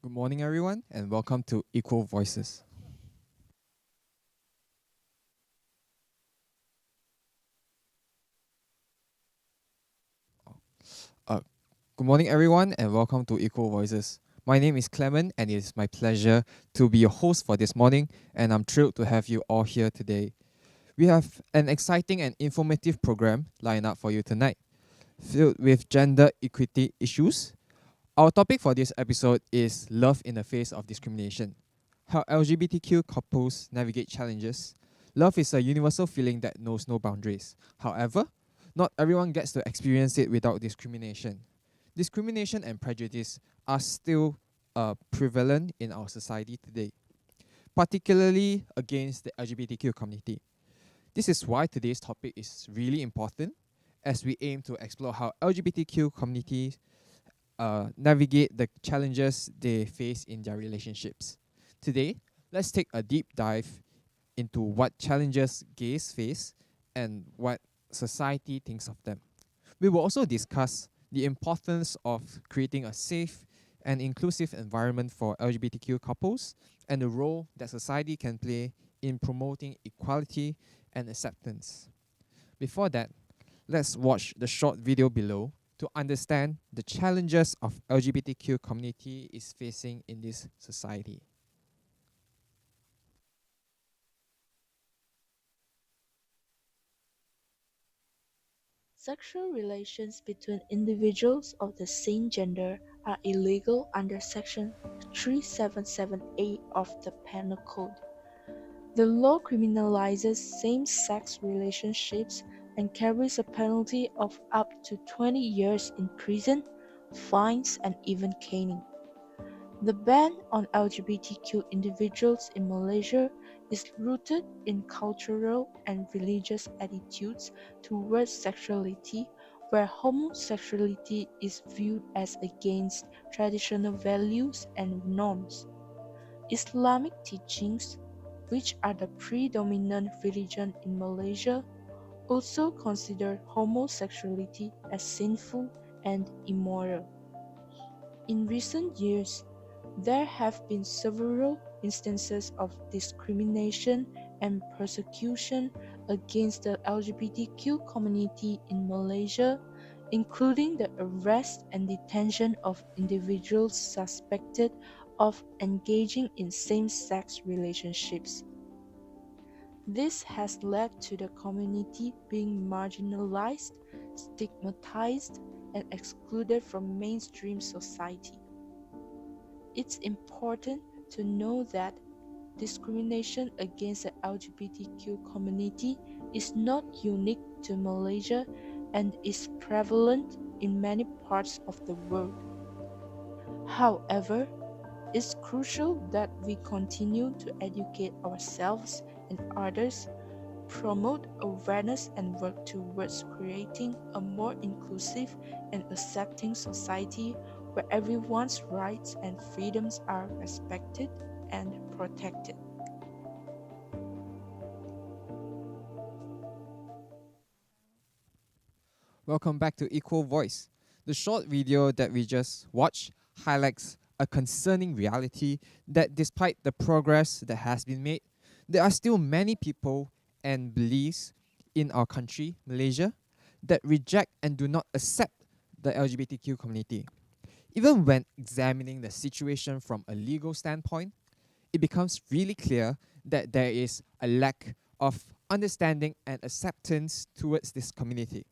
Good morning, everyone, and welcome to Equal Voices. Uh, Good morning, everyone, and welcome to Equal Voices. My name is Clement, and it is my pleasure to be your host for this morning, and I'm thrilled to have you all here today. We have an exciting and informative program lined up for you tonight, filled with gender equity issues. Our topic for this episode is love in the face of discrimination. How LGBTQ couples navigate challenges. Love is a universal feeling that knows no boundaries. However, not everyone gets to experience it without discrimination. Discrimination and prejudice are still prevalent in our society today, particularly against the LGBTQ community. This is why today's topic is really important as we aim to explore how LGBTQ communities navigate the challenges they face in their relationships. Today, let's take a deep dive into what challenges gays face and what society thinks of them. We will also discuss the importance of creating a safe and inclusive environment for LGBTQ couples and the role that society can play in promoting equality and acceptance. Before that, let's watch the short video below to understand the challenges of LGBTQ community is facing in this society. Sexual relations between individuals of the same gender are illegal under Section 377A of the Penal Code. The law criminalizes same-sex relationships and carries a penalty of up to 20 years in prison, fines, and even caning. The ban on LGBTQ individuals in Malaysia is rooted in cultural and religious attitudes towards sexuality, where homosexuality is viewed as against traditional values and norms. Islamic teachings, which are the predominant religion in Malaysia, also consider homosexuality as sinful and immoral. In recent years, there have been several instances of discrimination and persecution against the LGBTQ community in Malaysia, including the arrest and detention of individuals suspected of engaging in same-sex relationships. This has led to the community being marginalized, stigmatized, and excluded from mainstream society. It's important to know that discrimination against the LGBTQ community is not unique to Malaysia and is prevalent in many parts of the world. However, it's crucial that we continue to educate ourselves and others, promote awareness, and work towards creating a more inclusive and accepting society where everyone's rights and freedoms are respected and protected. Welcome back to Equal Voice. The short video that we just watched highlights a concerning reality that despite the progress that has been made, there are still many people and beliefs in our country, Malaysia, that reject and do not accept the LGBTQ community. Even when examining the situation from a legal standpoint, it becomes really clear that there is a lack of understanding and acceptance towards this community.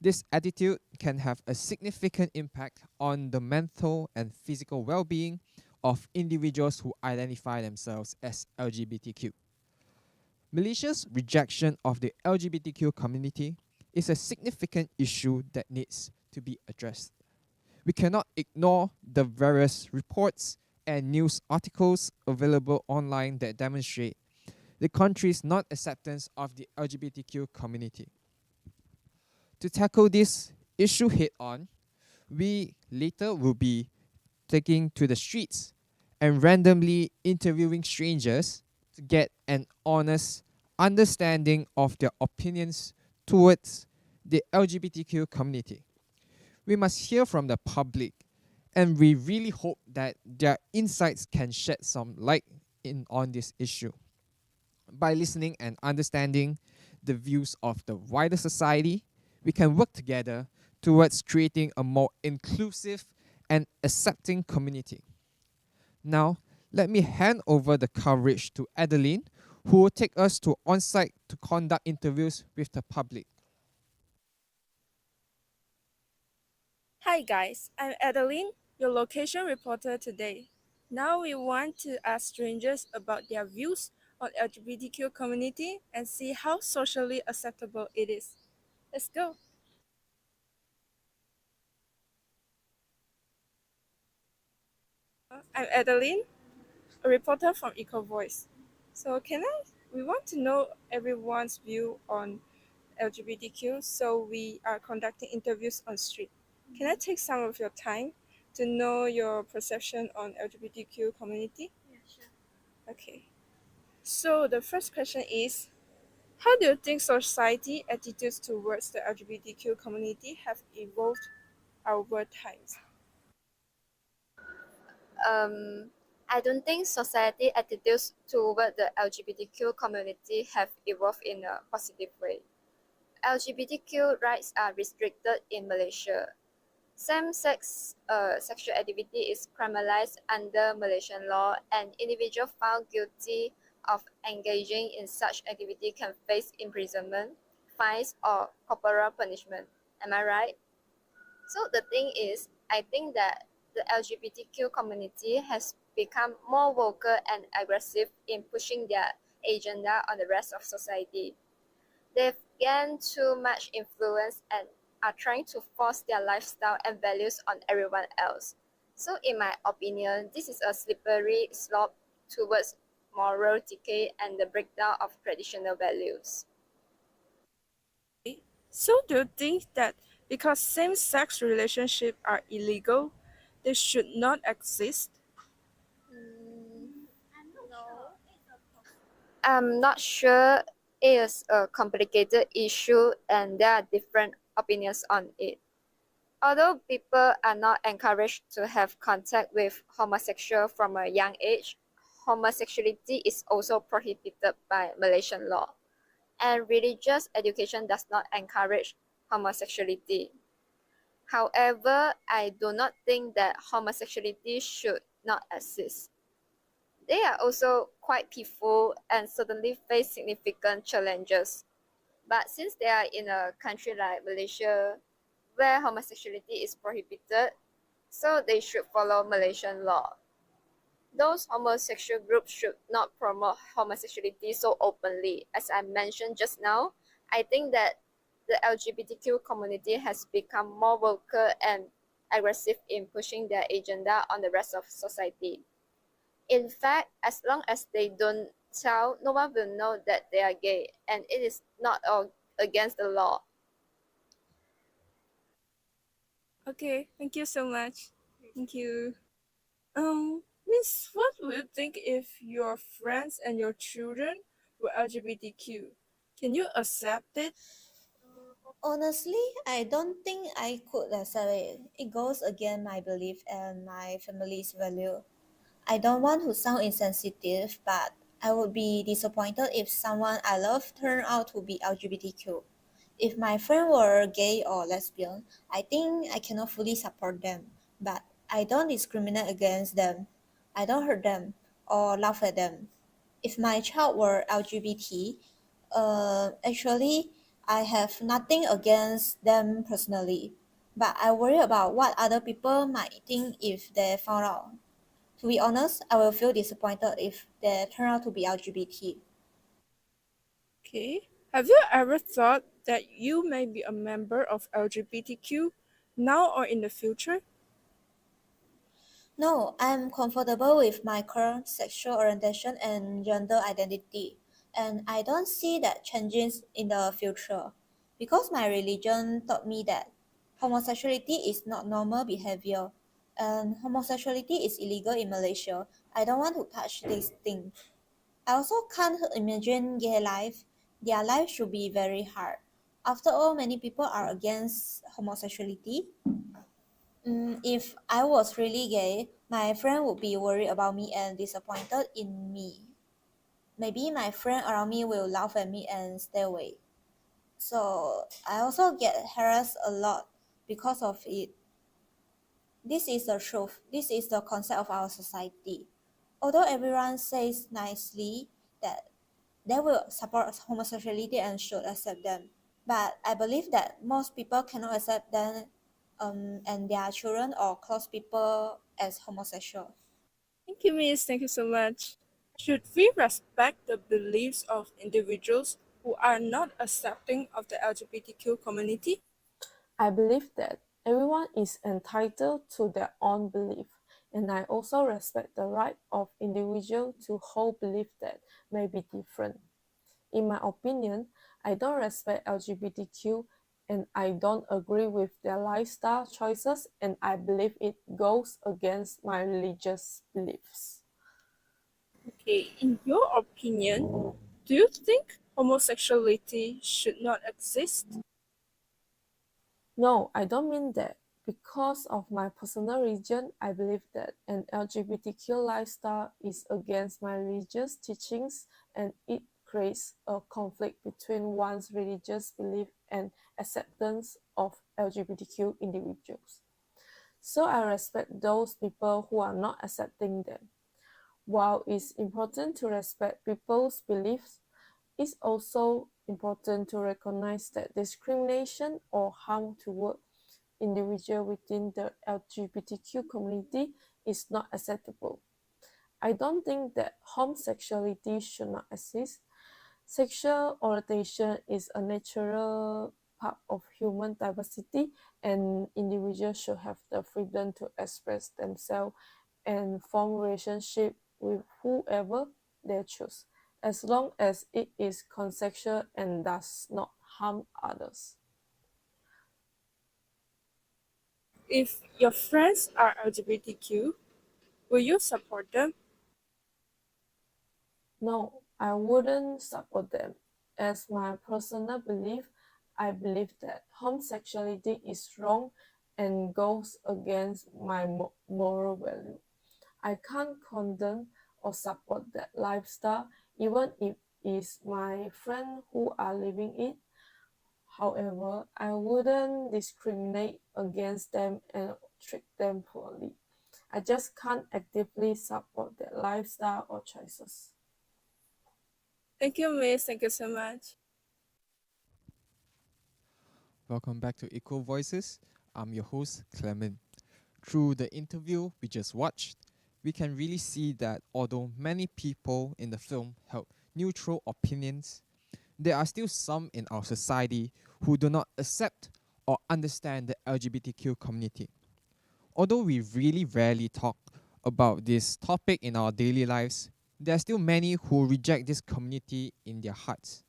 This attitude can have a significant impact on the mental and physical well-being of individuals who identify themselves as LGBTQ. Malaysia's rejection of the LGBTQ community is a significant issue that needs to be addressed. We cannot ignore the various reports and news articles available online that demonstrate the country's non-acceptance of the LGBTQ community. To tackle this issue head on, we later will be taking to the streets and randomly interviewing strangers to get an honest understanding of their opinions towards the LGBTQ community. We must hear from the public, and we really hope that their insights can shed some light on this issue. By listening and understanding the views of the wider society, we can work together towards creating a more inclusive and accepting community. Now, let me hand over the coverage to Adeline, who will take us to on-site to conduct interviews with the public. Hi guys, I'm Adeline, your location reporter today. Now we want to ask strangers about their views on LGBTQ community and see how socially acceptable it is. Let's go. I'm Adeline, a reporter from Eco Voice. So we want to know everyone's view on LGBTQ, so we are conducting interviews on street. Can I take some of your time to know your perception on LGBTQ community? Okay. So the first question is, how do you think society attitudes towards the LGBTQ community have evolved over times? um, I don't think society attitudes toward the LGBTQ community have evolved in a positive way. LGBTQ rights are restricted in Malaysia. Same-sex sexual activity is criminalized under Malaysian law, and individuals found guilty of engaging in such activity can face imprisonment, fines, or corporal punishment. Am I right? So the thing is, I think that the LGBTQ community has become more vocal and aggressive in pushing their agenda on the rest of society. They've gained too much influence and are trying to force their lifestyle and values on everyone else. So in my opinion, this is a slippery slope towards moral decay and the breakdown of traditional values. So do you think that because same-sex relationships are illegal, they should not exist? Mm, I'm not sure. It is a complicated issue and there are different opinions on it. Although people are not encouraged to have contact with homosexual from a young age, homosexuality is also prohibited by Malaysian law, and religious education does not encourage homosexuality. However, I do not think that homosexuality should not exist. They are also quite peaceful and certainly face significant challenges. But since they are in a country like Malaysia, where homosexuality is prohibited, so they should follow Malaysian law. Those homosexual groups should not promote homosexuality so openly. As I mentioned just now, I think that the LGBTQ community has become more vocal and aggressive in pushing their agenda on the rest of society. In fact, as long as they don't tell, no one will know that they are gay, and it is not against the law. Okay, thank you so much. Thank you. Miss, what would you think if your friends and your children were LGBTQ? Can you accept it? Honestly, I don't think I could accept it. It goes against my belief and my family's value. I don't want to sound insensitive, but I would be disappointed if someone I love turned out to be LGBTQ. If my friend were gay or lesbian, I think I cannot fully support them, but I don't discriminate against them. I don't hurt them or laugh at them. If my child were LGBT, actually, I have nothing against them personally, but I worry about what other people might think if they found out. To be honest, I will feel disappointed if they turn out to be LGBT. Okay. Have you ever thought that you may be a member of LGBTQ now or in the future? No, I'm comfortable with my current sexual orientation and gender identity, and I don't see that changing in the future because my religion taught me that homosexuality is not normal behavior and homosexuality is illegal in Malaysia. I don't want to touch this thing. I also can't imagine gay life. Their life should be very hard. After all, many people are against homosexuality. If I was really gay, my friend would be worried about me and disappointed in me. Maybe my friend around me will laugh at me and stay away. So I also get harassed a lot because of it. This is the truth. This is the concept of our society. Although everyone says nicely that they will support homosexuality and should accept them, but I believe that most people cannot accept them and their children or close people as homosexual. Thank you, Miss. Thank you so much. Should we respect the beliefs of individuals who are not accepting of the LGBTQ community? I believe that everyone is entitled to their own belief, and I also respect the right of individual to hold belief that may be different. In my opinion, I don't respect LGBTQ and I don't agree with their lifestyle choices, and I believe it goes against my religious beliefs. Okay, in your opinion, do you think homosexuality should not exist? No, I don't mean that. Because of my personal religion, I believe that an LGBTQ lifestyle is against my religious teachings and it creates a conflict between one's religious belief and acceptance of LGBTQ individuals. So I respect those people who are not accepting them. While it's important to respect people's beliefs, it's also important to recognize that discrimination or harm toward individuals within the LGBTQ community is not acceptable. I don't think that homosexuality should not exist. Sexual orientation is a natural part of human diversity, and individuals should have the freedom to express themselves and form relationship with whoever they choose, as long as it is consensual and does not harm others. If your friends are LGBTQ, will you support them? No, I wouldn't support them. As my personal belief, I believe that homosexuality is wrong and goes against my moral value. I can't condone or support that lifestyle, even if it's my friend who are living it. However, I wouldn't discriminate against them and treat them poorly. I just can't actively support their lifestyle or choices. Thank you, Miss. Thank you so much. Welcome back to Eco Voices. I'm your host, Clement. Through the interview we just watched, we can really see that although many people in the film held neutral opinions, there are still some in our society who do not accept or understand the LGBTQ community. Although we really rarely talk about this topic in our daily lives, there are still many who reject this community in their hearts.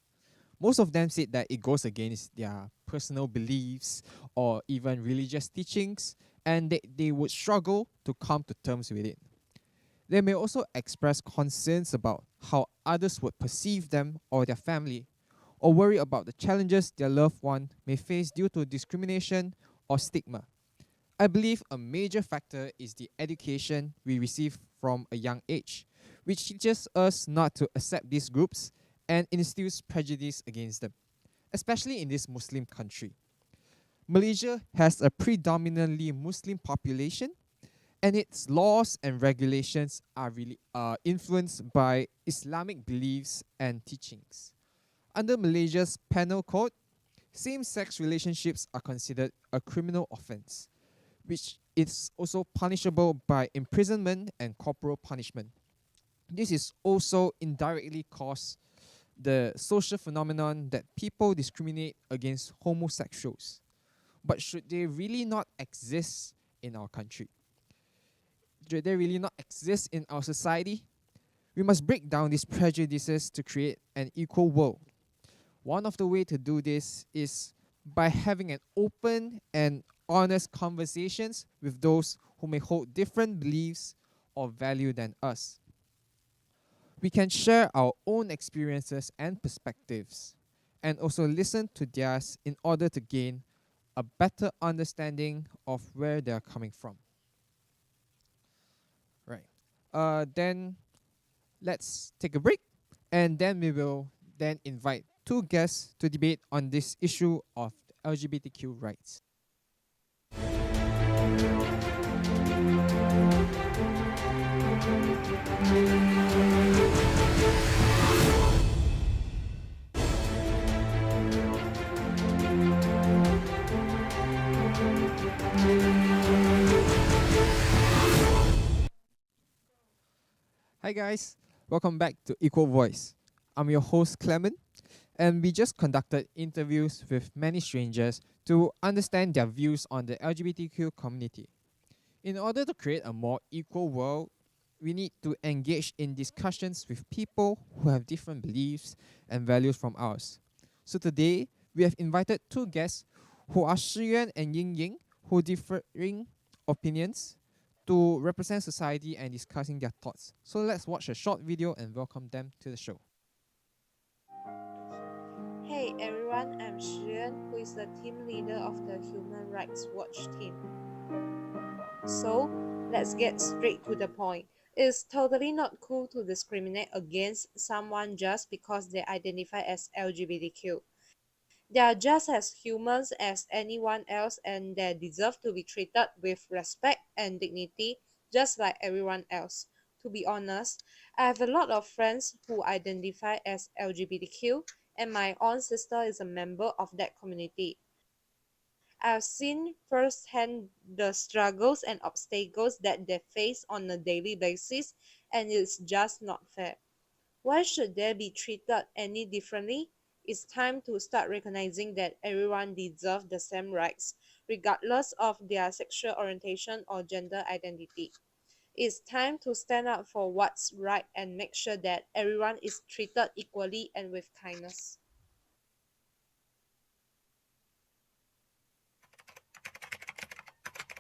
Most of them said that it goes against their personal beliefs or even religious teachings, and they would struggle to come to terms with it. They may also express concerns about how others would perceive them or their family, or worry about the challenges their loved one may face due to discrimination or stigma. I believe a major factor is the education we receive from a young age, which teaches us not to accept these groups and instills prejudice against them, especially in this Muslim country. Malaysia has a predominantly Muslim population, and its laws and regulations are really influenced by Islamic beliefs and teachings. Under Malaysia's penal code, same-sex relationships are considered a criminal offence, which is also punishable by imprisonment and corporal punishment. This is also indirectly caused the social phenomenon that people discriminate against homosexuals. But should they really not exist in our country? Should they really not exist in our society? We must break down these prejudices to create an equal world. One of the ways to do this is by having an open and honest conversations with those who may hold different beliefs or value than us. We can share our own experiences and perspectives, and also listen to theirs in order to gain a better understanding of where they are coming from. Right. Then let's take a break, and then we will then invite two guests to debate on this issue of LGBTQ rights. Hi guys, welcome back to Equal Voice. I'm your host Clement, and we just conducted interviews with many strangers to understand their views on the LGBTQ community. In order to create a more equal world, we need to engage in discussions with people who have different beliefs and values from ours. So today, we have invited two guests who are Shiyuan and Ying, who differing opinions to represent society and discussing their thoughts. So let's watch a short video and welcome them to the show. Hey everyone, I'm Shiyuan, who is the team leader of the Human Rights Watch team. So, let's get straight to the point. It's totally not cool to discriminate against someone just because they identify as LGBTQ. They are just as humans as anyone else and they deserve to be treated with respect and dignity just like everyone else. To be honest, I have a lot of friends who identify as LGBTQ and my own sister is a member of that community. I've seen firsthand the struggles and obstacles that they face on a daily basis and it's just not fair. Why should they be treated any differently? It's time to start recognizing that everyone deserves the same rights, regardless of their sexual orientation or gender identity. It's time to stand up for what's right and make sure that everyone is treated equally and with kindness.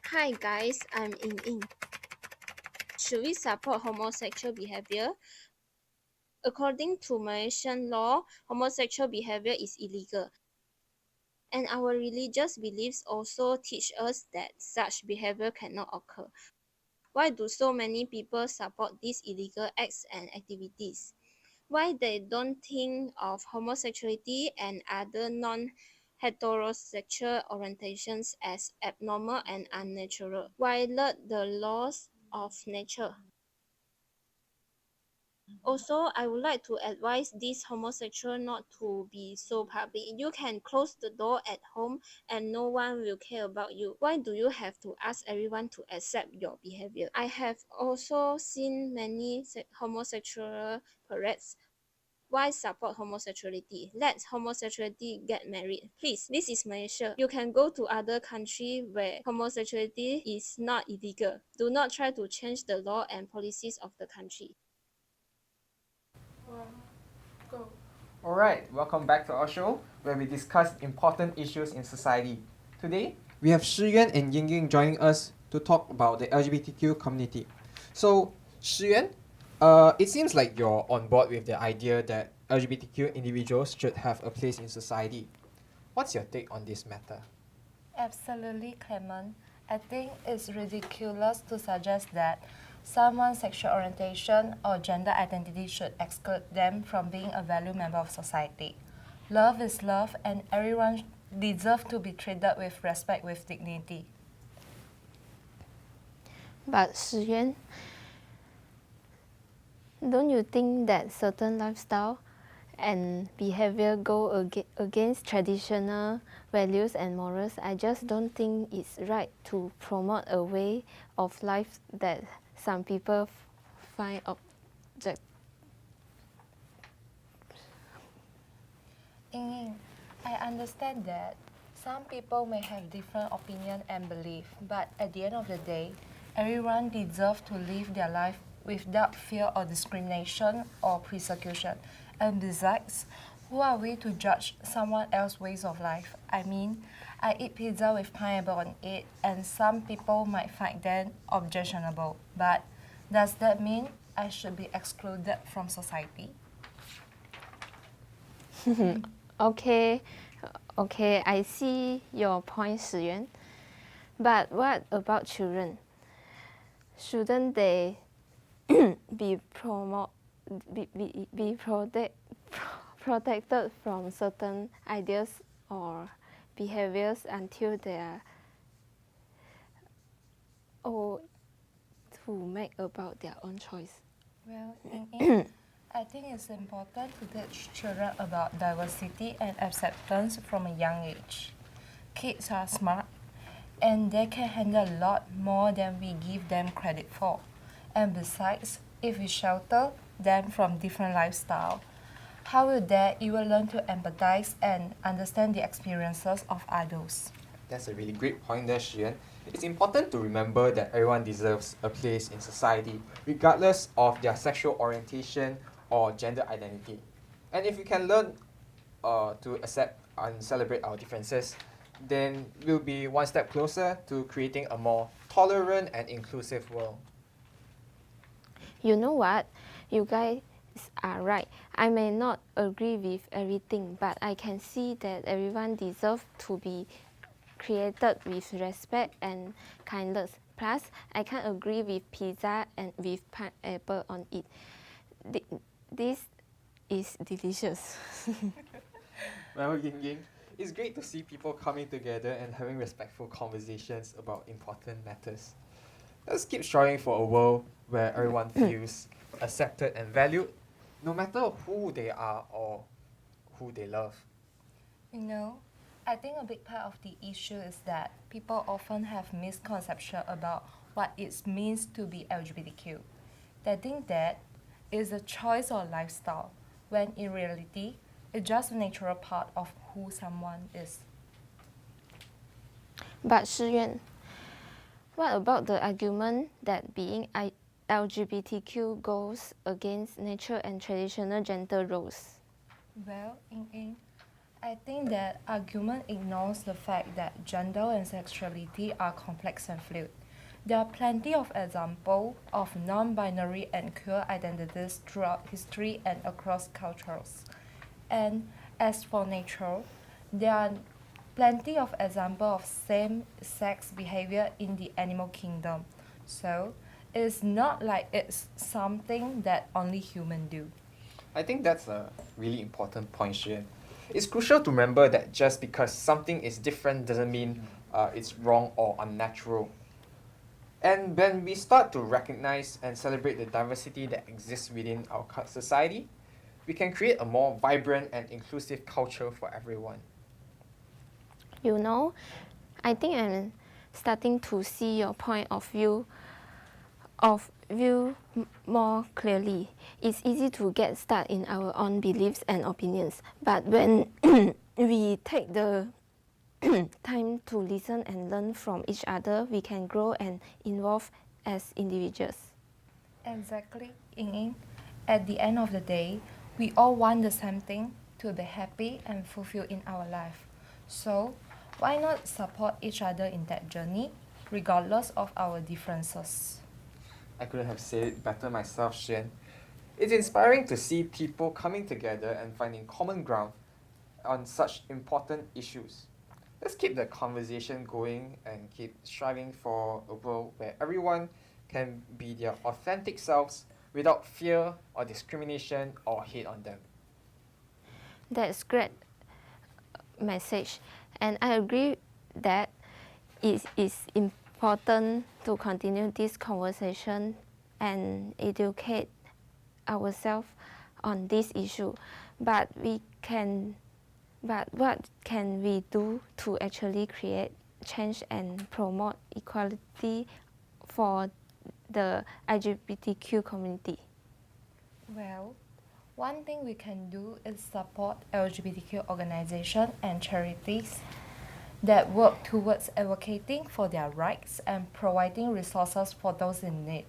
Hi guys, I'm Ying. Should we support homosexual behavior? According to Malaysian law, homosexual behavior is illegal. And our religious beliefs also teach us that such behavior cannot occur. Why do so many people support these illegal acts and activities? Why they don't think of homosexuality and other non-heterosexual orientations as abnormal and unnatural? Violate the laws of nature. Also, I would like to advise these homosexuals not to be so public. You can close the door at home and no one will care about you. Why do you have to ask everyone to accept your behavior? I have also seen many homosexual parades. Why support homosexuality? Let homosexuality get married. Please, this is Malaysia. You can go to other country where homosexuality is not illegal. Do not try to change the law and policies of the country. Go. Alright, welcome back to our show where we discuss important issues in society. Today, we have Shiyuan and Ying joining us to talk about the LGBTQ community. So, Shiyuan, it seems like you're on board with the idea that LGBTQ individuals should have a place in society. What's your take on this matter? Absolutely, Clement. I think it's ridiculous to suggest that someone's sexual orientation or gender identity should exclude them from being a valued member of society. Love is love, and everyone deserves to be treated with respect with dignity. But Shiyuan, don't you think that certain lifestyle and behavior go against traditional values and morals? I just don't think it's right to promote a way of life that some people find object. Ying, I understand that some people may have different opinion and belief, but at the end of the day, everyone deserves to live their life without fear or discrimination or persecution. And besides, who are we to judge someone else's ways of life? I mean, I eat pizza with pineapple on it, and some people might find that objectionable. But does that mean I should be excluded from society? Okay, okay, I see your point, Shiyuan. But what about children? Shouldn't they be protected from certain ideas or behaviors until they are old to make about their own choice? Well, I think it's important to teach children about diversity and acceptance from a young age. Kids are smart and they can handle a lot more than we give them credit for. And besides, if we shelter them from different lifestyles, how will they even learn to empathize and understand the experiences of others? That's a really great point there, Shian. It's important to remember that everyone deserves a place in society, regardless of their sexual orientation or gender identity. And if we can learn to accept and celebrate our differences, then we'll be one step closer to creating a more tolerant and inclusive world. You know what? You guys are right. I may not agree with everything, but I can see that everyone deserves to be created with respect and kindness. Plus, I can't agree with pizza and with pineapple on it. This is delicious. Well, Ying Ying, it's great to see people coming together and having respectful conversations about important matters. Let's keep striving for a world where everyone feels accepted and valued, no matter who they are or who they love. You know, I think a big part of the issue is that people often have misconception about what it means to be LGBTQ. They think that it's a choice or lifestyle, when in reality, it's just a natural part of who someone is. But Shiyuan, what about the argument that being LGBTQ goes against nature and traditional gender roles? Well, I think that argument ignores the fact that gender and sexuality are complex and fluid. There are plenty of examples of non-binary and queer identities throughout history and across cultures. And as for nature, there are plenty of examples of same-sex behavior in the animal kingdom. So, it's not like it's something that only humans do. I think that's a really important point, Xuan. It's crucial to remember that just because something is different doesn't mean it's wrong or unnatural. And when we start to recognize and celebrate the diversity that exists within our society, we can create a more vibrant and inclusive culture for everyone. You know, I think I'm starting to see your point of view more clearly. It's easy to get stuck in our own beliefs and opinions, but when we take the time to listen and learn from each other, we can grow and evolve as individuals. Exactly, Ying. At the end of the day, we all want the same thing, to be happy and fulfilled in our life. So, why not support each other in that journey, regardless of our differences? I couldn't have said it better myself, Xuan. It's inspiring to see people coming together and finding common ground on such important issues. Let's keep the conversation going and keep striving for a world where everyone can be their authentic selves without fear or discrimination or hate on them. That's great message, and I agree that it is important to continue this conversation and educate ourselves on this issue. But what can we do to actually create change and promote equality for the LGBTQ community? Well, one thing we can do is support LGBTQ organizations and charities that work towards advocating for their rights and providing resources for those in need.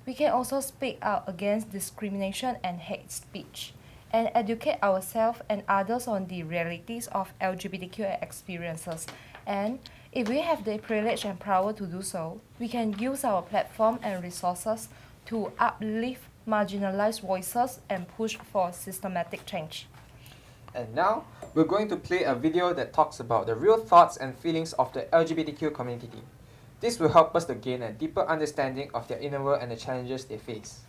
We can also speak out against discrimination and hate speech and educate ourselves and others on the realities of LGBTQ experiences. And if we have the privilege and power to do so, we can use our platform and resources to uplift marginalized voices and push for systematic change. And now, we're going to play a video that talks about the real thoughts and feelings of the LGBTQ community. This will help us to gain a deeper understanding of their inner world and the challenges they face.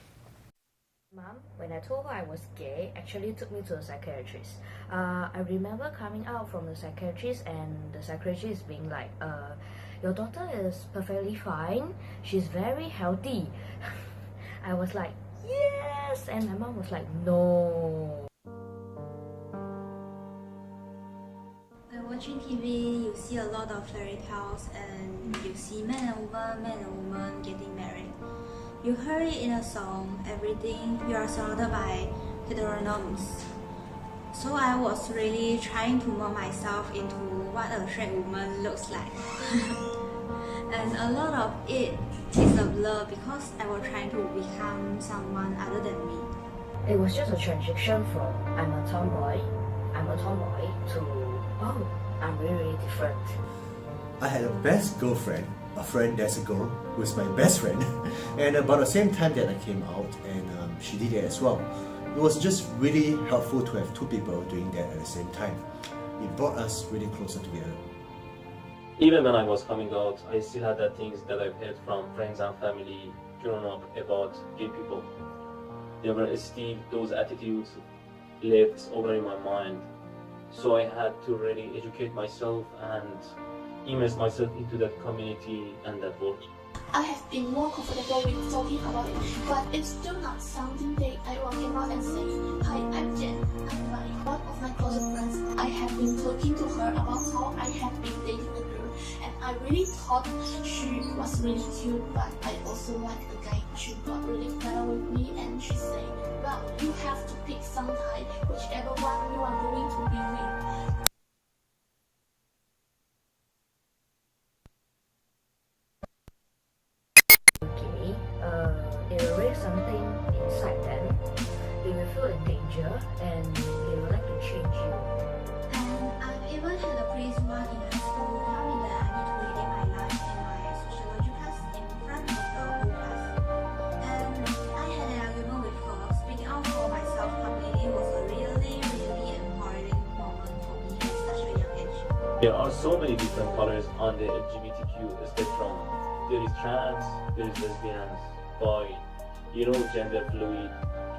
Mom, when I told her I was gay, actually took me to a psychiatrist. I remember coming out from the psychiatrist and the psychiatrist being like, your daughter is perfectly fine. She's very healthy. I was like, yes! And my mom was like, no. When watching TV, you see a lot of fairy tales and you see man and woman getting married. You heard it in a song, everything, you are surrounded by heteronorms. So I was really trying to mold myself into what a straight woman looks like. And a lot of it is a blur because I was trying to become someone other than me. It was just a transition from I'm a tomboy to, oh, I'm really, really different. I had a best girlfriend, a friend that's a girl, who is my best friend, and about the same time that I came out, and she did it as well. It was just really helpful to have two people doing that at the same time. It brought us really closer together. Even when I was coming out, I still had the things that I've heard from friends and family growing up about gay people. There were still those attitudes left over in my mind. So I had to really educate myself and immerse myself into that community and that world. I have been more comfortable with talking about it, but it's still not something that I will come out and say, hi, I'm Jen, I'm by one of my closest friends. I have been talking to her about how I have been dating a girl, and I really thought she was really cute, but I also like the guy. She got really better with me, and she said, well, you have to pick some type, whichever one you are going to be with. They will raise something inside them. They will feel in danger and they will like to change you. And I've even had a priest one in high school tell me that I need to relate my life and my sociology class in front of the whole class. And I had an argument with her. Speaking out for myself completely was a really, really empowering moment for me at such a young age. There are so many different colors on the LGBTQ spectrum. There is trans, there is lesbians, bi, gender fluid,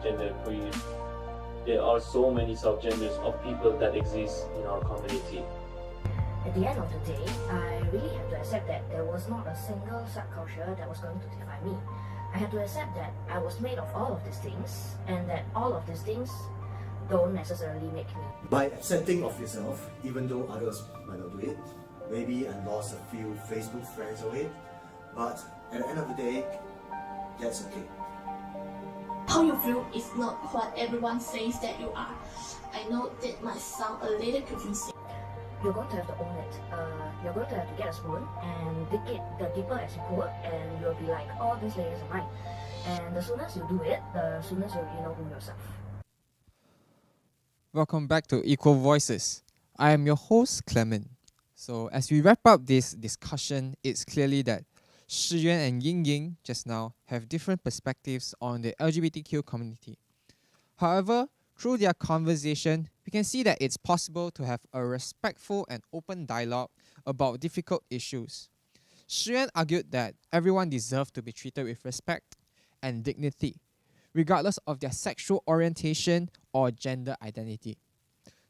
gender queer. There are so many subgenders of people that exist in our community. At the end of the day, I really had to accept that there was not a single subculture that was going to define me. I had to accept that I was made of all of these things, and that all of these things don't necessarily make me. By accepting of yourself, even though others might not do it, maybe I lost a few Facebook friends away, but at the end of the day, that's okay. How you feel is not what everyone says that you are. I know that might sound a little confusing. You're going to have to own it. You're going to have to get a spoon and dig it the deeper as you go, and you'll be like, all these layers are mine. And the sooner you do it, the sooner you really know who yourself. Welcome back to Equal Voices. I am your host, Clement. So as we wrap up this discussion, it's clearly that Shi Yuan and Ying Ying just now have different perspectives on the LGBTQ community. However, through their conversation, we can see that it's possible to have a respectful and open dialogue about difficult issues. Shi Yuan argued that everyone deserves to be treated with respect and dignity, regardless of their sexual orientation or gender identity.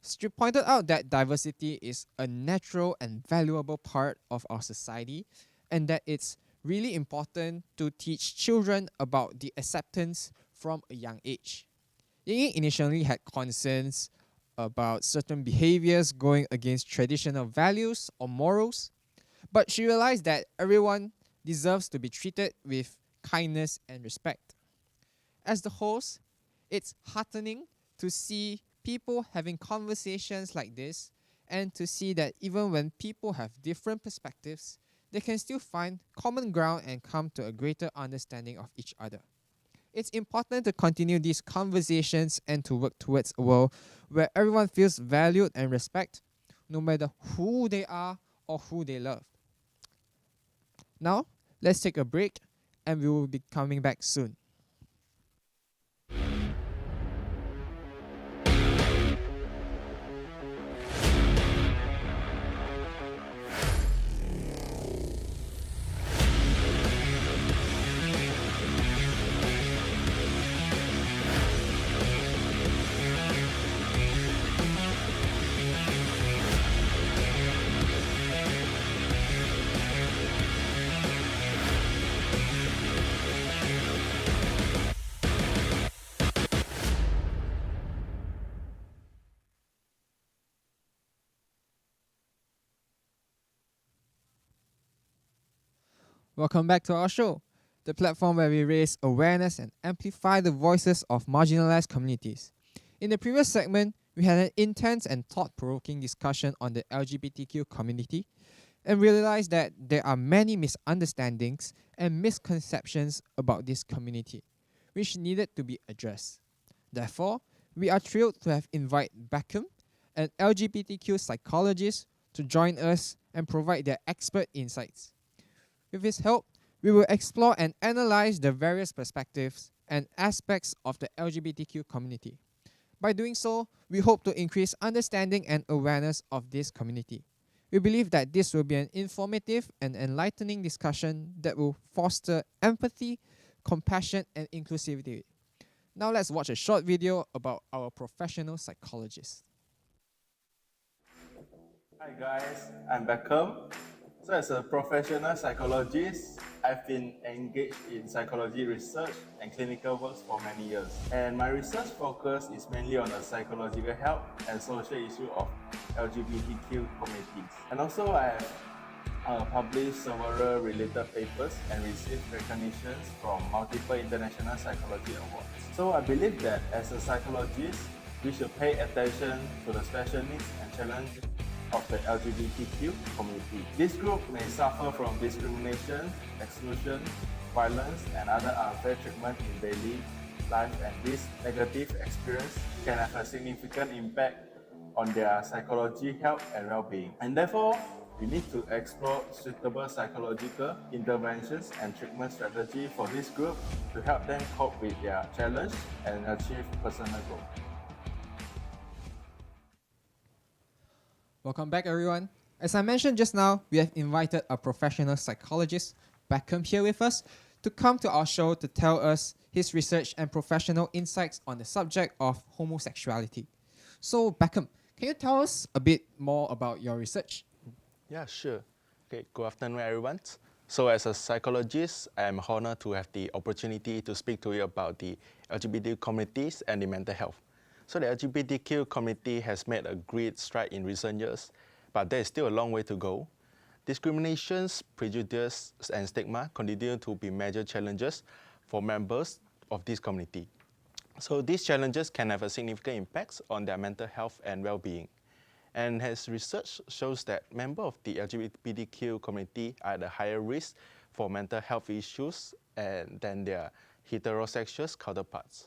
She pointed out that diversity is a natural and valuable part of our society, and that it's really important to teach children about the acceptance from a young age. Ying initially had concerns about certain behaviors going against traditional values or morals, but she realized that everyone deserves to be treated with kindness and respect. As the host, it's heartening to see people having conversations like this, and to see that even when people have different perspectives, they can still find common ground and come to a greater understanding of each other. It's important to continue these conversations and to work towards a world where everyone feels valued and respected, no matter who they are or who they love. Now, let's take a break, and we will be coming back soon. Welcome back to our show, the platform where we raise awareness and amplify the voices of marginalized communities. In the previous segment, we had an intense and thought provoking discussion on the LGBTQ community and realized that there are many misunderstandings and misconceptions about this community, which needed to be addressed. Therefore, we are thrilled to have invited Beckham, an LGBTQ psychologist, to join us and provide their expert insights. With his help, we will explore and analyze the various perspectives and aspects of the LGBTQ community. By doing so, we hope to increase understanding and awareness of this community. We believe that this will be an informative and enlightening discussion that will foster empathy, compassion, and inclusivity. Now let's watch a short video about our professional psychologist. Hi guys, I'm Beckham. So as a professional psychologist, I've been engaged in psychology research and clinical work for many years. And my research focus is mainly on the psychological health and social issue of LGBTQ communities. And also I have published several related papers and received recognitions from multiple international psychology awards. So I believe that as a psychologist, we should pay attention to the special needs and challenges of the LGBTQ community. This group may suffer from discrimination, exclusion, violence, and other unfair treatment in daily life, and this negative experience can have a significant impact on their psychology, health, and well-being. And therefore, we need to explore suitable psychological interventions and treatment strategy for this group to help them cope with their challenge and achieve personal growth. Welcome back, everyone. As I mentioned just now, we have invited a professional psychologist, Beckham, here with us to come to our show to tell us his research and professional insights on the subject of homosexuality. So, Beckham, can you tell us a bit more about your research? Yeah, sure. Okay, good afternoon, everyone. So as a psychologist, I am honored to have the opportunity to speak to you about the LGBT communities and the mental health. So the LGBTQ community has made a great stride in recent years, but there is still a long way to go. Discriminations, prejudice, and stigma continue to be major challenges for members of this community. So these challenges can have a significant impact on their mental health and well-being. And as research shows that members of the LGBTQ community are at a higher risk for mental health issues than their heterosexual counterparts.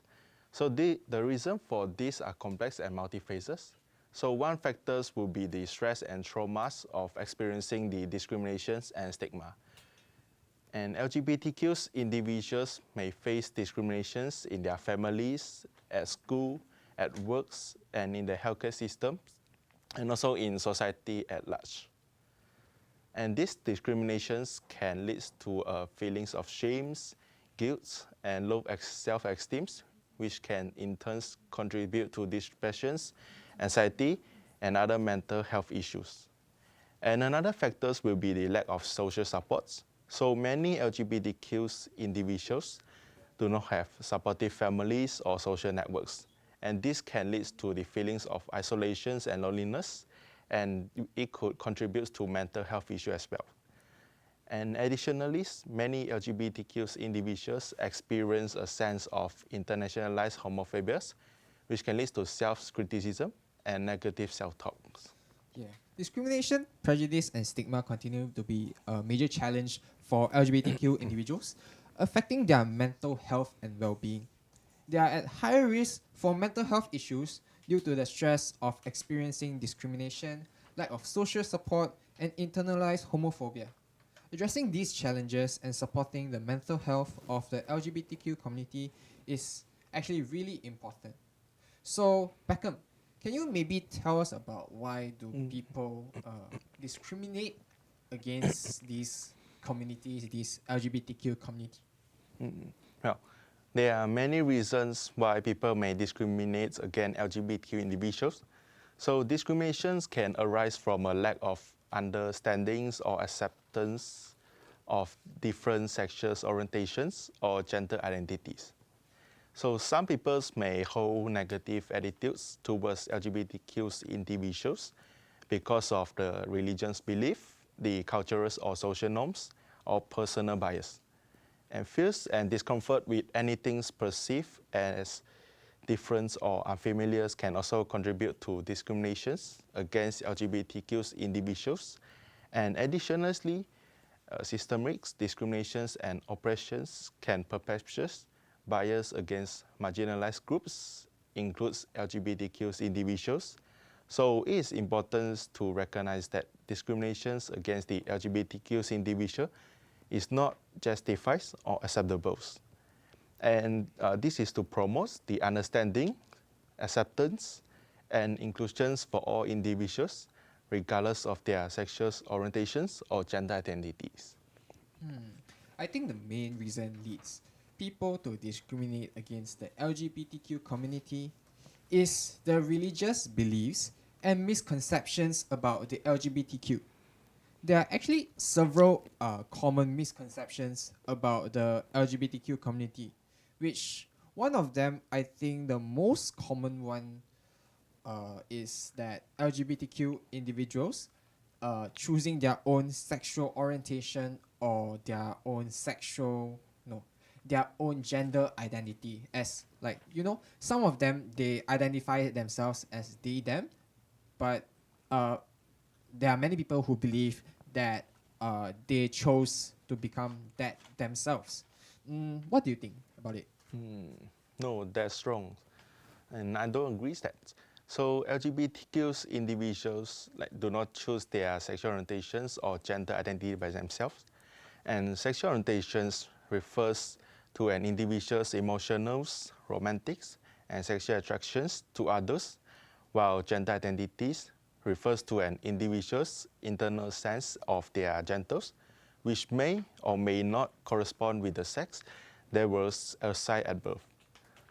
So the reason for this are complex and multifacets. So one factors will be the stress and traumas of experiencing the discriminations and stigma. And LGBTQ individuals may face discriminations in their families, at school, at works, and in the healthcare systems, and also in society at large. And these discriminations can lead to feelings of shame, guilt, and low self-esteem, which can in turn contribute to depressions, anxiety, and other mental health issues. And another factors will be the lack of social supports. So many LGBTQ individuals do not have supportive families or social networks. And this can lead to the feelings of isolation and loneliness, and it could contribute to mental health issues as well. And additionally, many LGBTQ individuals experience a sense of internationalized homophobia, which can lead to self-criticism and negative self-talk. Yeah. Discrimination, prejudice, and stigma continue to be a major challenge for LGBTQ individuals, affecting their mental health and well-being. They are at higher risk for mental health issues due to the stress of experiencing discrimination, lack of social support, and internalized homophobia. Addressing these challenges and supporting the mental health of the LGBTQ community is actually really important. So, Beckham, can you maybe tell us about why do people discriminate against these communities, these LGBTQ community? Well, there are many reasons why people may discriminate against LGBTQ individuals. So discriminations can arise from a lack of understandings or acceptance of different sexual orientations or gender identities. So some people may hold negative attitudes towards LGBTQ individuals because of the religion's belief, the cultural or social norms, or personal bias. And fears and discomfort with anything perceived as different or unfamiliar can also contribute to discriminations against LGBTQ individuals. And additionally, systemic discriminations and oppressions can perpetuate bias against marginalized groups, includes LGBTQ individuals. So it is important to recognize that discriminations against the LGBTQ individual is not justified or acceptable. And this is to promote the understanding, acceptance, and inclusions for all individuals, regardless of their sexual orientations or gender identities. I think the main reason leads people to discriminate against the LGBTQ community is the religious beliefs and misconceptions about the LGBTQ. There are actually several common misconceptions about the LGBTQ community, which one of them, I think the most common one is that LGBTQ individuals choosing their own sexual orientation or their own their own gender identity as, like, some of them, they identify themselves as they them, but there are many people who believe that they chose to become that themselves. What do you think about it? No, that's wrong. And I don't agree with that. So LGBTQ individuals do not choose their sexual orientations or gender identity by themselves. And sexual orientations refers to an individual's emotional, romantic, and sexual attractions to others, while gender identities refers to an individual's internal sense of their genitals, which may or may not correspond with the sex that was assigned at birth.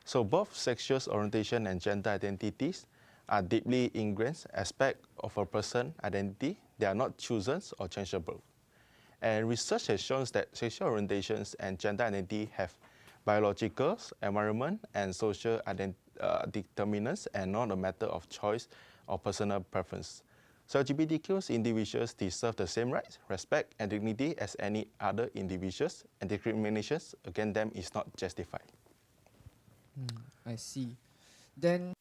So both sexual orientation and gender identities are deeply ingrained aspects of a person's identity. They are not chosen or changeable. And research has shown that sexual orientations and gender identity have biological, environment, and social determinants and not a matter of choice or personal preference. So LGBTQ individuals deserve the same rights, respect, and dignity as any other individuals, and discriminations against them is not justified. I see. Then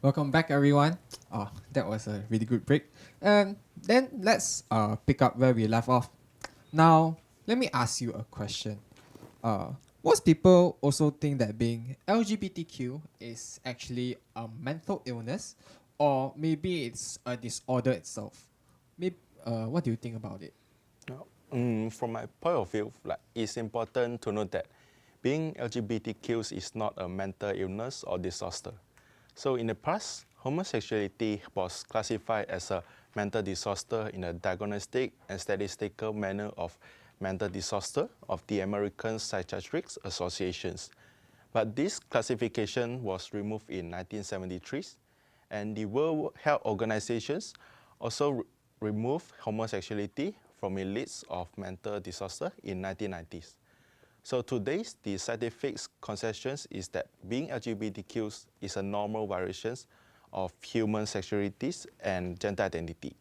welcome back, everyone. That was a really good break. And then let's pick up where we left off. Now, let me ask you a question. Most people also think that being LGBTQ is actually a mental illness, or maybe it's a disorder itself. Maybe, what do you think about it? From my point of view, it's important to note that being LGBTQ is not a mental illness or disorder. So in the past, homosexuality was classified as a mental disorder in a diagnostic and statistical manner of mental disorder of the American Psychiatric Associations. But this classification was removed in 1973, And the World Health Organizations also removed homosexuality from a list of mental disorder in 1990s. So today, the scientific consensus is that being LGBTQ is a normal variation of human sexualities and gender identity,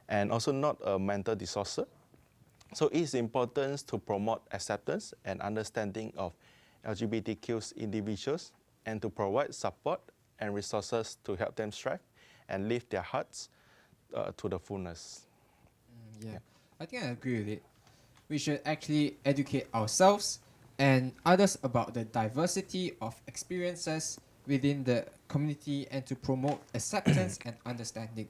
and also not a mental disorder. So it is important to promote acceptance and understanding of LGBTQ individuals and to provide support and resources to help them strive and live their hearts to the fullness. Yeah, I think I agree with it. We should actually educate ourselves and others about the diversity of experiences within the community and to promote acceptance and understanding.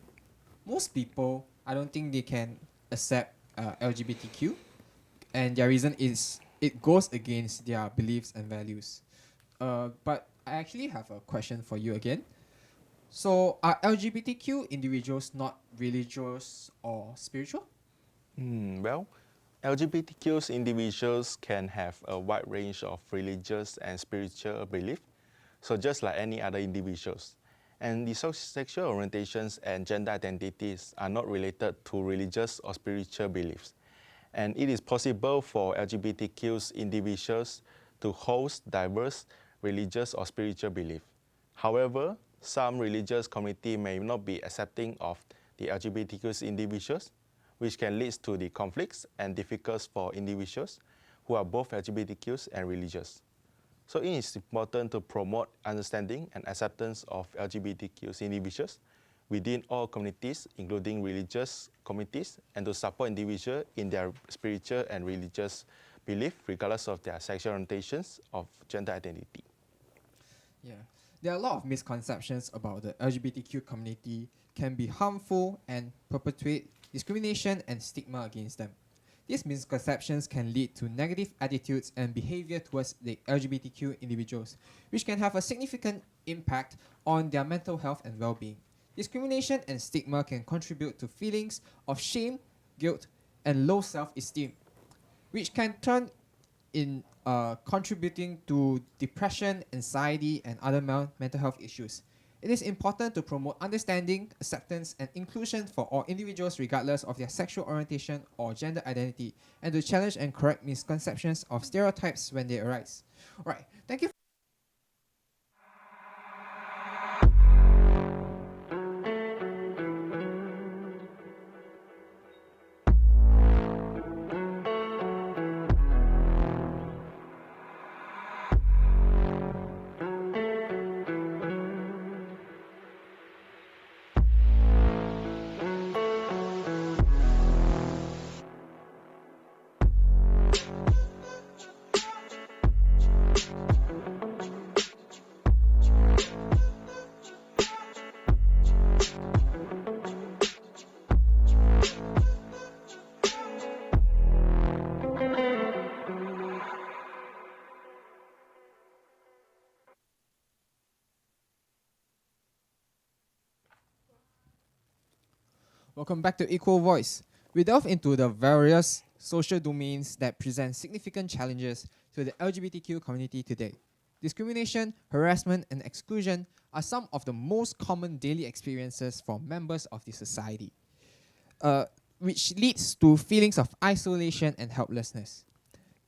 Most people, I don't think they can accept LGBTQ, and their reason is it goes against their beliefs and values. But I actually have a question for you again. So, are LGBTQ individuals not religious or spiritual? Well, LGBTQ individuals can have a wide range of religious and spiritual belief, so just like any other individuals. And the sexual orientations and gender identities are not related to religious or spiritual beliefs. And it is possible for LGBTQ individuals to host diverse religious or spiritual beliefs. However, some religious community may not be accepting of the LGBTQ individuals, which can lead to the conflicts and difficulties for individuals who are both LGBTQs and religious. So it is important to promote understanding and acceptance of LGBTQ individuals within all communities, including religious communities, and to support individuals in their spiritual and religious belief, regardless of their sexual orientations or gender identity. Yeah, there are a lot of misconceptions about the LGBTQ community can be harmful and perpetuate discrimination and stigma against them. These misconceptions can lead to negative attitudes and behavior towards the LGBTQ individuals, which can have a significant impact on their mental health and well-being. Discrimination and stigma can contribute to feelings of shame, guilt, and low self-esteem, which can turn in contributing to depression, anxiety, and other mental health issues. It is important to promote understanding, acceptance, and inclusion for all individuals regardless of their sexual orientation or gender identity, and to challenge and correct misconceptions of stereotypes when they arise. Alright, thank you. Welcome back to Equal Voice. We delve into the various social domains that present significant challenges to the LGBTQ community today. Discrimination, harassment, and exclusion are some of the most common daily experiences for members of the society, which leads to feelings of isolation and helplessness.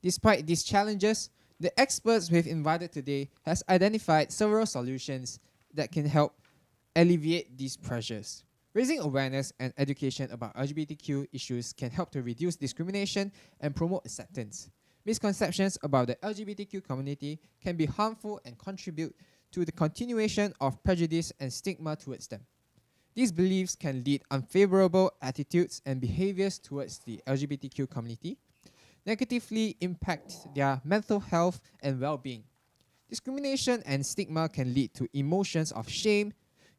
Despite these challenges, the experts we've invited today has identified several solutions that can help alleviate these pressures. Raising awareness and education about LGBTQ issues can help to reduce discrimination and promote acceptance. Misconceptions about the LGBTQ community can be harmful and contribute to the continuation of prejudice and stigma towards them. These beliefs can lead unfavorable attitudes and behaviors towards the LGBTQ community, negatively impact their mental health and well-being. Discrimination and stigma can lead to emotions of shame,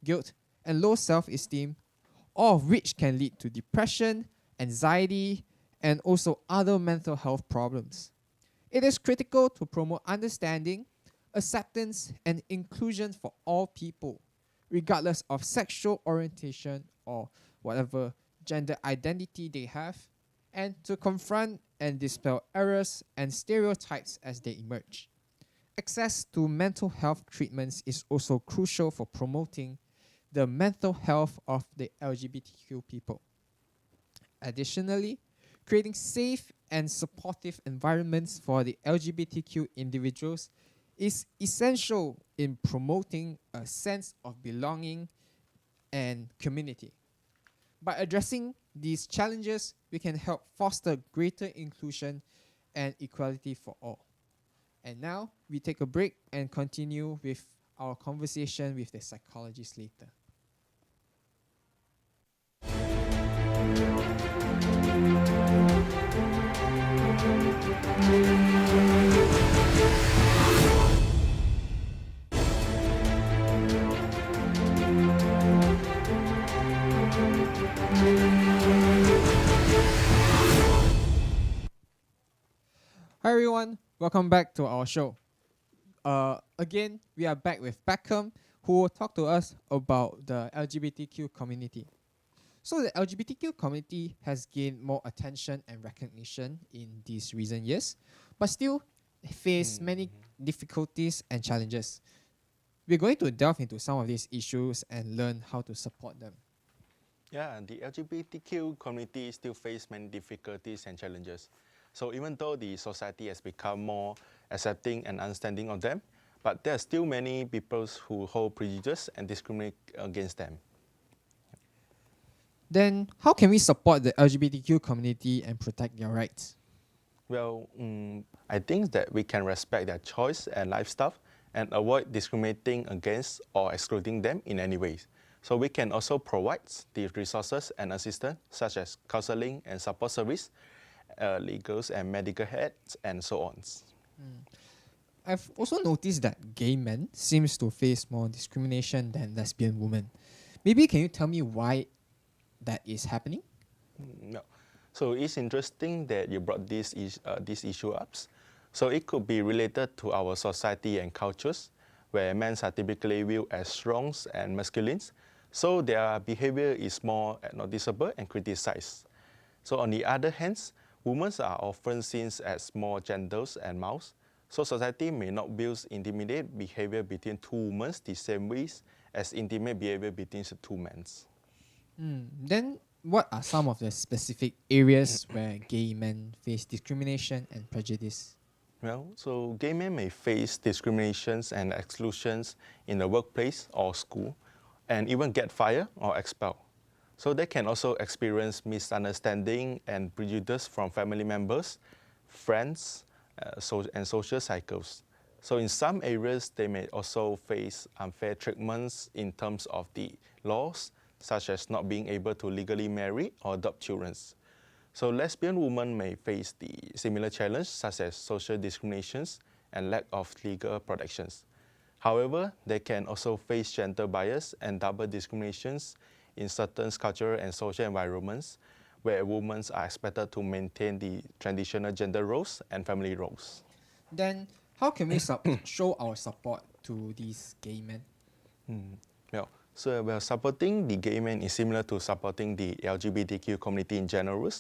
guilt, and low self-esteem, all of which can lead to depression, anxiety, and also other mental health problems. It is critical to promote understanding, acceptance, and inclusion for all people, regardless of sexual orientation or whatever gender identity they have, and to confront and dispel errors and stereotypes as they emerge. Access to mental health treatments is also crucial for promoting the mental health of the LGBTQ people. Additionally, creating safe and supportive environments for the LGBTQ individuals is essential in promoting a sense of belonging and community. By addressing these challenges, we can help foster greater inclusion and equality for all. And now we take a break and continue with our conversation with the psychologist later. Hi everyone, welcome back to our show. Again, we are back with Beckham, who will talk to us about the LGBTQ community. So the LGBTQ community has gained more attention and recognition in these recent years, but still face many difficulties and challenges. We're going to delve into some of these issues and learn how to support them. Yeah, the LGBTQ community still face many difficulties and challenges. So even though the society has become more accepting and understanding of them, but there are still many people who hold prejudice and discriminate against them. Then how can we support the LGBTQ community and protect their rights? Well, I think that we can respect their choice and lifestyle and avoid discriminating against or excluding them in any ways. So we can also provide the resources and assistance such as counseling and support service, legal and medical help, and so on. I've also noticed that gay men seems to face more discrimination than lesbian women. Maybe can you tell me why that is happening? No. So it's interesting that you brought this issue up. So it could be related to our society and cultures, where men are typically viewed as strong and masculine, so their behavior is more noticeable and criticized. So on the other hand, women are often seen as more gentle and mild, so society may not view intimate behavior between two women the same ways as intimate behavior between the two men. Then what are some of the specific areas where gay men face discrimination and prejudice? Well, so gay men may face discriminations and exclusions in the workplace or school, and even get fired or expelled. So they can also experience misunderstanding and prejudice from family members, friends, and social cycles. So in some areas, they may also face unfair treatments in terms of the laws, such as not being able to legally marry or adopt children. So lesbian women may face the similar challenge, such as social discriminations and lack of legal protections. However, they can also face gender bias and double discriminations in certain cultural and social environments where women are expected to maintain the traditional gender roles and family roles. Then how can we show our support to these gay men? Well, supporting the gay men is similar to supporting the LGBTQ community in general.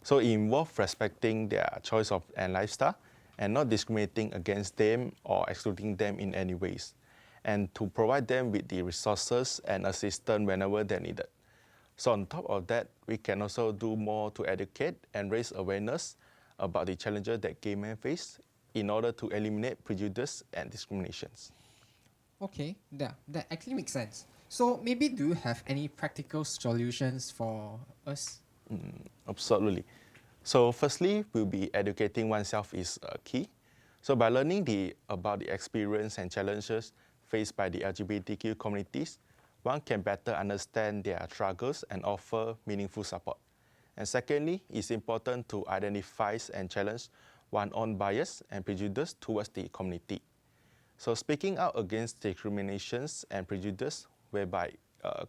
So it involves respecting their choice of and lifestyle and not discriminating against them or excluding them in any ways, and to provide them with the resources and assistance whenever they're needed. So on top of that, we can also do more to educate and raise awareness about the challenges that gay men face in order to eliminate prejudice and discriminations. Okay, that actually makes sense. So maybe do you have any practical solutions for us? Absolutely. So firstly, we'll be educating oneself is key. So by learning about the experience and challenges faced by the LGBTQ communities, one can better understand their struggles and offer meaningful support. And secondly, it's important to identify and challenge one's own bias and prejudice towards the community. So speaking out against discriminations and prejudice, whereby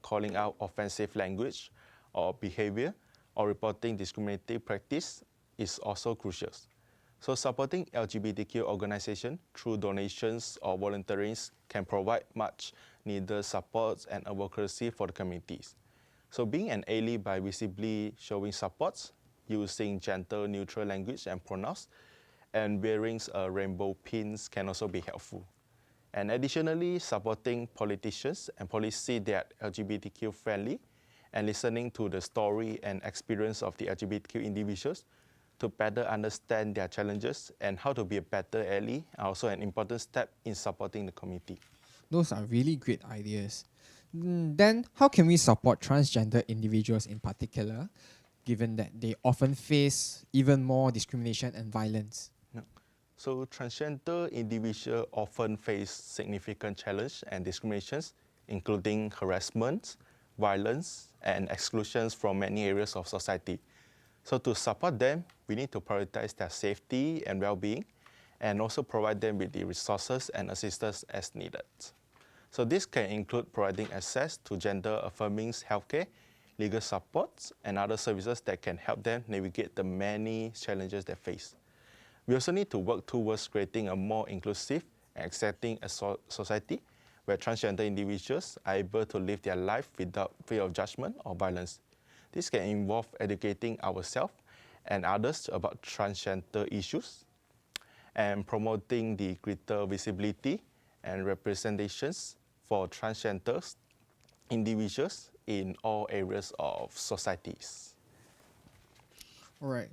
calling out offensive language or behavior or reporting discriminatory practice is also crucial. So supporting LGBTQ organizations through donations or volunteering can provide much needed support and advocacy for the communities. So being an ally by visibly showing support, using gentle, neutral language and pronouns, and wearing rainbow pins can also be helpful. And additionally, supporting politicians and policy that are LGBTQ friendly and listening to the story and experience of the LGBTQ individuals to better understand their challenges and how to be a better ally are also an important step in supporting the community. Those are really great ideas. Then, how can we support transgender individuals in particular, given that they often face even more discrimination and violence? So transgender individuals often face significant challenge and discriminations, including harassment, violence, and exclusions from many areas of society. So to support them, we need to prioritize their safety and well-being, and also provide them with the resources and assistance as needed. So this can include providing access to gender-affirming healthcare, legal support, and other services that can help them navigate the many challenges they face. We also need to work towards creating a more inclusive and accepting society where transgender individuals are able to live their life without fear of judgment or violence. This can involve educating ourselves and others about transgender issues and promoting the greater visibility and representations for transgender individuals in all areas of societies. All right.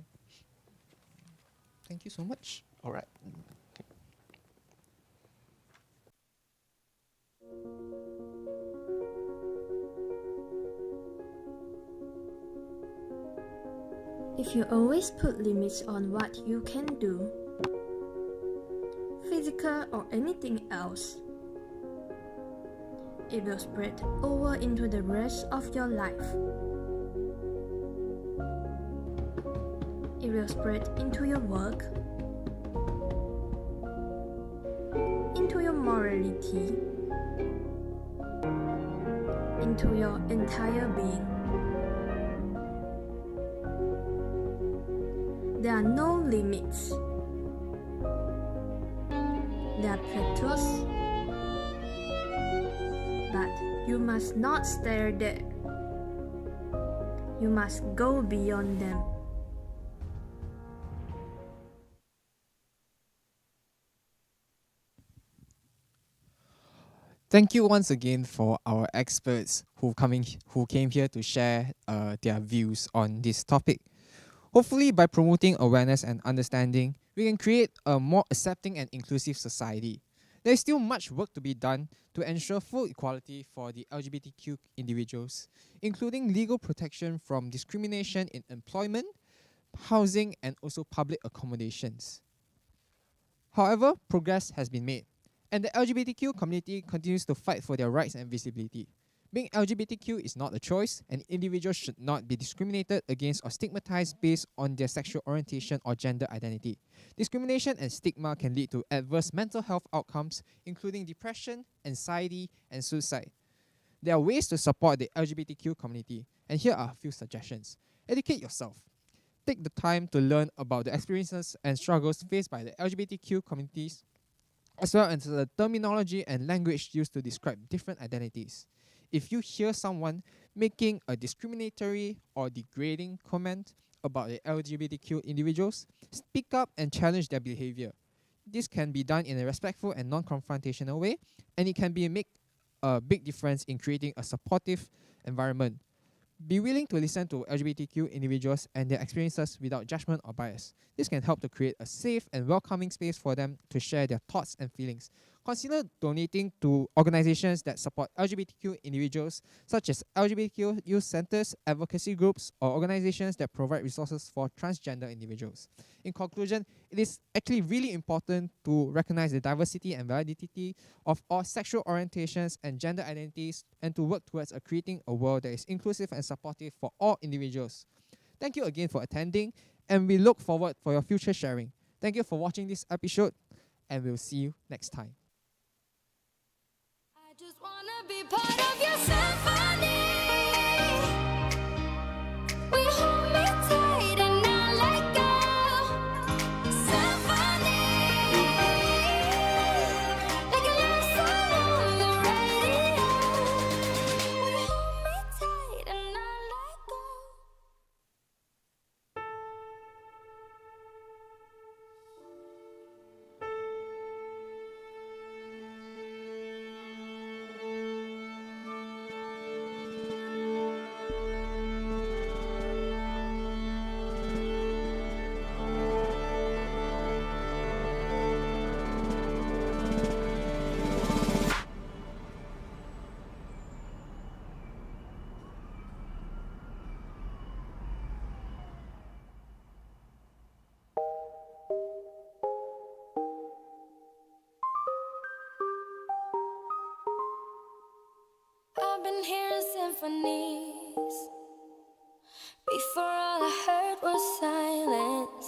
Thank you so much. All right. If you always put limits on what you can do, physical or anything else, it will spread over into the rest of your life. It will spread into your work, into your morality, into your entire being. There are no limits. There are plateaus, but you must not stay there. You must go beyond them. Thank you once again for our experts who came here to share their views on this topic. Hopefully, by promoting awareness and understanding, we can create a more accepting and inclusive society. There is still much work to be done to ensure full equality for the LGBTQ individuals, including legal protection from discrimination in employment, housing, and also public accommodations. However, progress has been made, and the LGBTQ community continues to fight for their rights and visibility. Being LGBTQ is not a choice, and individuals should not be discriminated against or stigmatized based on their sexual orientation or gender identity. Discrimination and stigma can lead to adverse mental health outcomes, including depression, anxiety, and suicide. There are ways to support the LGBTQ community, and here are a few suggestions. Educate yourself. Take the time to learn about the experiences and struggles faced by the LGBTQ communities, as well as the terminology and language used to describe different identities. If you hear someone making a discriminatory or degrading comment about the LGBTQ individuals, speak up and challenge their behavior. This can be done in a respectful and non-confrontational way, and it can make a big difference in creating a supportive environment. Be willing to listen to LGBTQ individuals and their experiences without judgment or bias. This can help to create a safe and welcoming space for them to share their thoughts and feelings. Consider donating to organizations that support LGBTQ individuals, such as LGBTQ youth centers, advocacy groups, or organizations that provide resources for transgender individuals. In conclusion, it is actually really important to recognize the diversity and validity of all sexual orientations and gender identities, and to work towards creating a world that is inclusive and supportive for all individuals. Thank you again for attending, and we look forward for your future sharing. Thank you for watching this episode, and we'll see you next time. I just wanna be part of your symphony. We hold me tight and not let go. Symphony, like a love song on the radio. We hold me tight and not let go. Before all I heard was silence.